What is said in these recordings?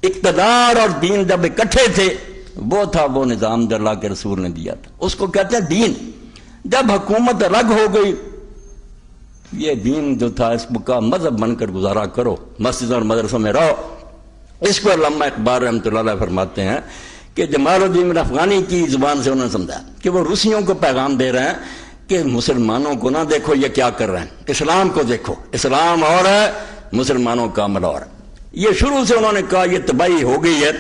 اقتدار اور دین جب اکٹھے تھے وہ تھا وہ نظام جو اللہ کے رسول نے دیا تھا، اس کو کہتے ہیں دین۔ جب حکومت الگ ہو گئی، یہ دین جو تھا اس کا مذہب بن کر گزارا کرو، مسجد اور مدرسوں میں رہو۔ اس کو علامہ اقبال رحمۃ اللہ علیہ فرماتے ہیں کہ جمال الدین افغانی کی زبان سے انہوں نے سمجھا کہ وہ روسیوں کو پیغام دے رہے ہیں کہ مسلمانوں کو نہ دیکھو یہ کیا کر رہے ہیں، اسلام کو دیکھو، اسلام اور ہے، مسلمانوں کا عمل اور ہے۔ یہ شروع سے انہوں نے کہا یہ تباہی ہو گئی ہے،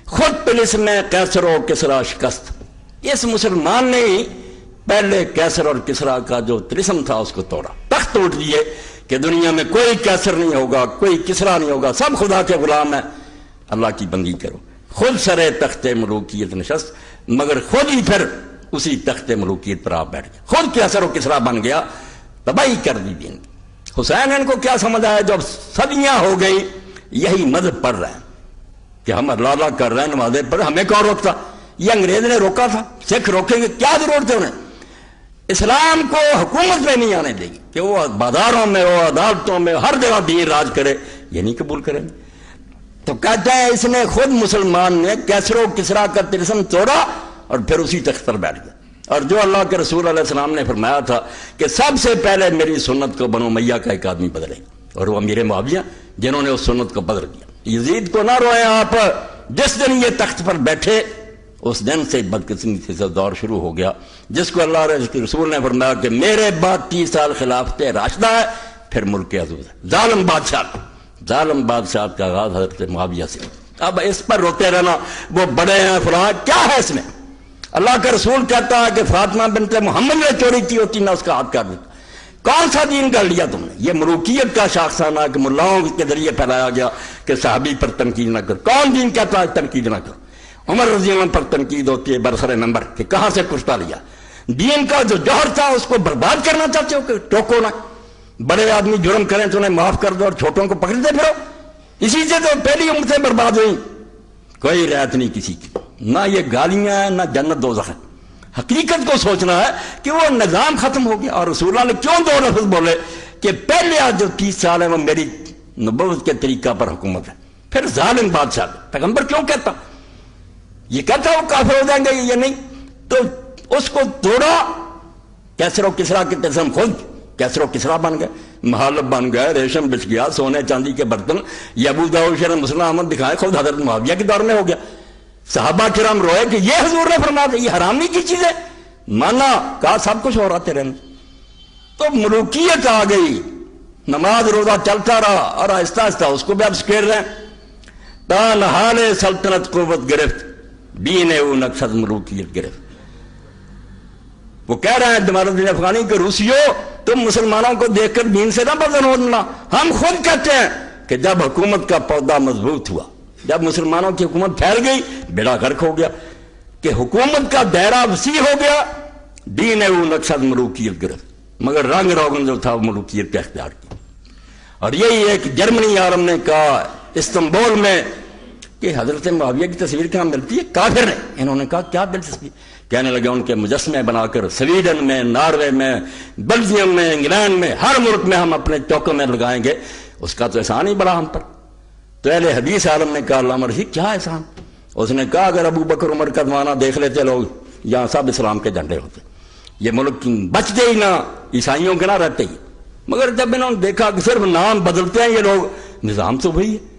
خود پلس میں کیسر و کسرا شکست۔ اس مسلمان نے ہی پہلے کیسر اور کسرا کا جو طلسم تھا اس کو توڑا، تخت توڑ دیے کہ دنیا میں کوئی کیسر نہیں ہوگا، کوئی کسرا نہیں ہوگا، سب خدا کے غلام ہیں، اللہ کی بندگی کرو۔ خود سرے تخت ملوکیت نشست، مگر خود ہی پھر اسی تخت ملوکیت پر آپ بیٹھ گئے، خود کیسر و کسرا بن گیا، تباہی کر دی دین۔ حسین ان کو کیا سمجھ آیا جب صدیاں ہو گئی یہی مذہب پڑھ رہے ہیں کہ ہم اللہ اللہ کر رہے ہیں، نمازیں پڑھ، ہمیں کون روکتا؟ یہ انگریز نے روکا تھا، سکھ روکیں گے؟ کیا ضرورت ہے انہیں؟ اسلام کو حکومت میں نہیں آنے دے گی کہ وہ بازاروں میں ہو، عدالتوں میں، ہر جگہ دین راج کرے، یہ نہیں قبول کریں گے۔ تو کہتے ہیں اس نے خود مسلمان نے کیسر و کسرا کا طلسم توڑا اور پھر اسی تخت پر بیٹھ گیا۔ اور جو اللہ کے رسول علیہ السلام نے فرمایا تھا کہ سب سے پہلے میری سنت کو بنو امیہ کا ایک آدمی بدلے، اور وہ امیر معاویہ جنہوں نے اس سنت کو بدل دیا۔ یزید کو نہ روئیں آپ، جس دن یہ تخت پر بیٹھے اس دن سے بدقسمتی سے دور شروع ہو گیا، جس کو اللہ کے رسول نے فرمایا کہ میرے بعد 30 سال خلافت راشدہ ہے، پھر ملک عزوز ہے، ظالم بادشاہ کا آغاز حضرت معاویہ سے۔ اب اس پر روتے رہنا وہ بڑے ہیں فلاں، کیا ہے اس میں؟ اللہ کا رسول کہتا ہے کہ فاطمہ بنت محمد نے چوری کی ہوتی نہ اس کا ہاتھ کاٹ دیتا۔ کون سا دین کر لیا تم نے؟ یہ ملوکیت کا شاخسانہ کہ ملاؤں کے ذریعے پھیلایا گیا کہ صحابی پر تنقید نہ کر۔ کون دین کہتا ہے تنقید نہ کر؟ عمر رضی اللہ عنہ پر تنقید ہوتی ہے برسر ممبر کہ کہاں سے کشتا لیا۔ دین کا جو جوہر تھا اس کو برباد کرنا چاہتے ہو کہ ٹوکو نہ، بڑے آدمی جرم کریں تو انہیں معاف کر دو اور چھوٹوں کو پکڑتے پھرو۔ اسی سے تو پہلی امتیں برباد ہوئیں، کوئی رعایت نہیں کسی کی، نہ یہ گالیاں ہیں نہ جنت دوزخ ہے۔ حقیقت کو سوچنا ہے کہ وہ نظام ختم ہو گیا، اور رسول اللہ نے کیوں دو لفظ بولے کہ پہلے جو 30 سال ہے وہ میری نبوت کے طریقہ پر حکومت ہے، پھر ظالم بادشاہ۔ پیغمبر کیوں کہتا؟ یہ کہتا وہ کافر ہو جائیں گے، یہ نہیں۔ تو اس کو توڑا، کیسر و کسرا کے طلسم خود کیسر و کسرا بن گئے، محالب بن گئے، ریشم بچ گیا، سونے چاندی کے برتن۔ یہ ابو داؤد شرح مسلم احمد دکھائے خود حضرت معاویہ کے دور میں ہو گیا۔ صحابہ کرام روئے کہ یہ حضور نے فرمایا تھا، یہ حرامی کی چیز ہے، مانا کہا سب کچھ ہو رہا تیرے میں۔ تو ملوکیت آ گئی، نماز روزہ چلتا رہا، اور آہستہ آہستہ اس کو بھی اب سکیر رہے ہیں۔ تا نحال سلطنت قوت گرفت، دین او نقصد ملوکیت گرفت۔ وہ کہہ رہے ہیں جمال الدین افغانی کہ روسیوں تم مسلمانوں کو دیکھ کر دین سے نہ بدل ہونا۔ ہم خود کہتے ہیں کہ جب حکومت کا پودا مضبوط ہوا، جب مسلمانوں کی حکومت پھیل گئی، بیڑا غرق ہو گیا کہ حکومت کا دائرہ وسیع ہو گیا، دین او نقصد ملوکیت گرفت، مگر رنگ روغن جو تھا وہ ملوکیت کا اختیار کیا۔ اور یہی ایک جرمنی عالم نے کہا استنبول میں کہ حضرت معاویہ کی تصویر کہاں ملتی ہے؟ کافر ہے۔ انہوں نے کہا کیا دلچسپی؟ کہنے لگے ان کے مجسمے بنا کر سویڈن میں، ناروے میں، بیلجیم میں، انگلینڈ میں، ہر ملک میں ہم اپنے چوکوں میں لگائیں گے، اس کا تو احسان ہی بڑا ہم پر۔ تو اہل حدیث عالم نے کہا علامہ رشید کیا احسان؟ اس نے کہا اگر ابو بکر عمر کا زمانہ دیکھ لیتے لوگ، یہاں سب اسلام کے جھنڈے ہوتے، یہ ملک بچتے ہی نہ، عیسائیوں کے نہ رہتے ہی۔ مگر جب انہوں نے دیکھا کہ صرف نام بدلتے ہیں یہ لوگ، نظام تو وہی ہے،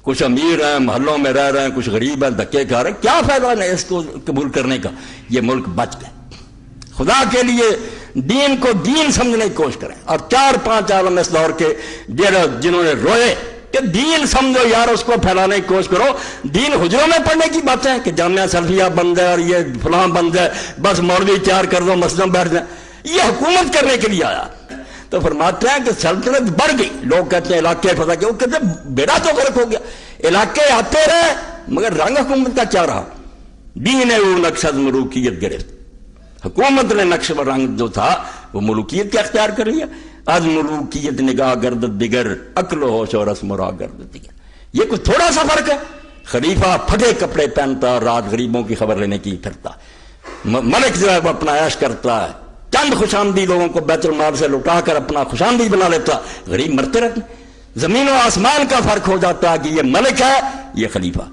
کچھ امیر ہیں، محلوں میں رہ رہے ہیں، کچھ غریب ہیں، دھکے کھا رہے ہیں، کیا فائدہ ہے اس کو قبول کرنے کا؟ یہ ملک بچ گئے۔ خدا کے لیے دین کو دین سمجھنے کی کوشش کریں۔ اور 4-5 عالم اس دور کے جنہوں نے روئے کہ دین سمجھو یار، اس کو پھیلانے کی کوشش کرو۔ دین حجروں میں پڑھنے کی باتیں ہیں کہ جامعہ سلفیہ بند ہے اور یہ فلاں بند ہے، بس مولوی تیار کر دو، مسجد میں بیٹھ جائیں، یہ حکومت کرنے کے لیے آیا۔ تو فرماتے ہیں کہ سلطنت بڑھ گئی، لوگ کہتے ہیں علاقے فتح کیا، وہ کہتے ہیں بیڑا تو غرق ہو گیا، علاقے آتے رہے مگر رنگ حکومت کا کیا رہا؟ دین او نقصد ملوکیت گرفت، حکومت نے نقش و رنگ جو تھا وہ ملوکیت کا اختیار کر لیا۔ از ملوکیت نگاہ گردد دیگر، عقل و ہوش اور رسم و راہ گردد دیگر۔ یہ کوئی تھوڑا سا فرق ہے؟ خلیفہ پھٹے کپڑے پہنتا، رات غریبوں کی خبر لینے کی پھرتا، ملک جو ہے وہ اپنا عیش کرتا ہے، چند خوشامدی لوگوں کو بیت المال سے لٹا کر اپنا خوشامدی بنا لیتا، غریب مرتے رہتے۔ زمین و آسمان کا فرق ہو جاتا ہے کہ یہ ملک ہے، یہ خلیفہ.